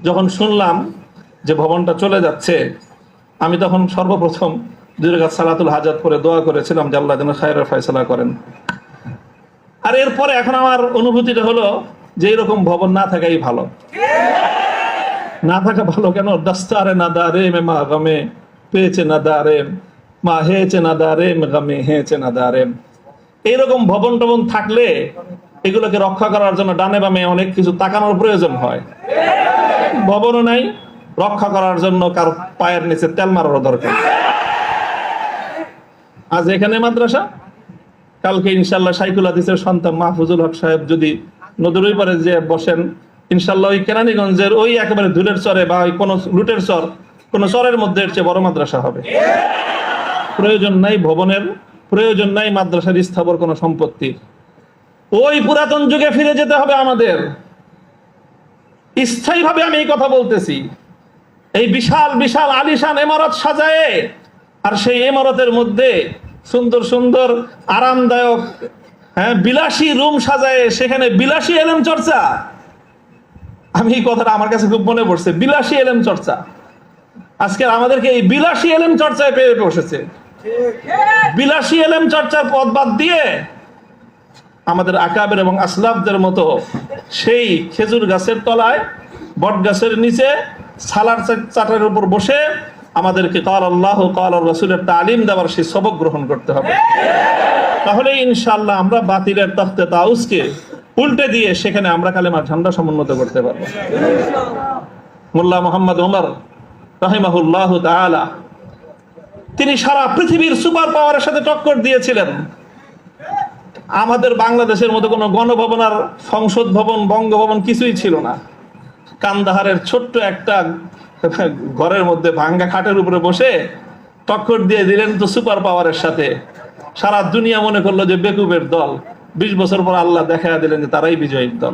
যখন শুনলাম যে ভবনটা চলে যাচ্ছে, আমি তখন সর্বপ্রথম 2 রাকাত সালাতুল হাজাত পরে দোয়া করেছিলাম যে আল্লাহ যেন খায়রের ফয়সালা করেন। আর এরপরে এখন আমার অনুভূতিটা হলো যে এরকম ভবন না থাকাই ভালো। না থাকা ভালো কেন? দস্তারে না দারে মে মা গমে পেয়েছে না দারে মা হেয়েছে না দারে মে গমে হেয়েছে না দারে। এইরকম ভবন টবন থাকলে এগুলোকে রক্ষা করার জন্য ডানে বামে অনেক কিছু তাকানোর প্রয়োজন হয়। ভবনও নাই, রক্ষা করার জন্য কারো পায়ের নিচে তেল মারারও দরকার। আজ এখানে মাদ্রাসা, কালকে ইনশাল্লাহ শাইখুল হাদিসের সন্তান মাহফুজুল হক সাহেব যদি নদীর ওই পারে যে বসেন, ইনশাল্লাহ ওই কেরানীগঞ্জের ওই একেবারে ধুলের চরে বা ওই কোনো লুটের চর, কোনো চরের মধ্যে এর চেয়ে বড় মাদ্রাসা হবে। প্রয়োজন নাই ভবনের, প্রয়োজন নাই মাদ্রাসার স্থাবর কোনো সম্পত্তির। ওই পুরাতন যুগে ফিরে যেতে হবে আমাদের। স্থায়ীভাবে আমি এই কথা বলতেছি। এই বিশাল বিশাল আলিশান ইমারত সাজায়ে, আর সেই ইমারতের মধ্যে সুন্দর সুন্দর আরামদায়ক বিলাসী রুম সাজায়ে সেখানে বিলাসী এলেম চর্চা। আমি এই কথাটা আমার কাছে খুব মনে পড়ছে, বিলাসী এলেম চর্চা। আজকে আমাদেরকে এই বিলাসী এলেম চর্চায় পেয়ে বসেছে। বিলাসী এলেম চর্চার পথ বাদ দিয়ে আমাদের আকাবের এবং আসলাফদের মতো সেই খেজুর গাছের তলায়, বট গাছের নিচে সালার চাটার উপর বসে আমাদেরকে কাল আল্লাহ কাল রাসূলের তালিম দেওয়ার সেই সবক গ্রহণ করতে হবে। তাহলে ইনশাআল্লাহ আমরা বাতিলের তখতে তাউসকে উল্টে দিয়ে সেখানে আমরা কালেমার ঝান্ডা সমুন্নত করতে পারবো। মোল্লা মুহাম্মদ ওমর রাহিমাহুল্লাহু তাআলা তিনি সারা পৃথিবীর সুপার পাওয়ারের সাথে টক্কর দিয়েছিলেন। আমাদের বাংলাদেশের মতো কোনো গণভবন আর সংসদ ভবন, বঙ্গভবন কিছুই ছিল না। কান্দাহারের ছোট্ট একটা ঘরের মধ্যে ভাঙ্গা খাটের উপরে বসে টক্কর দিয়ে দিলেন তো সুপার পাওয়ারের সাথে। সারা দুনিয়া মনে করলো যে বেকুবের দল। 20 বছর পর আল্লাহ দেখা দিলেন যে তারাই বিজয়ীর দল।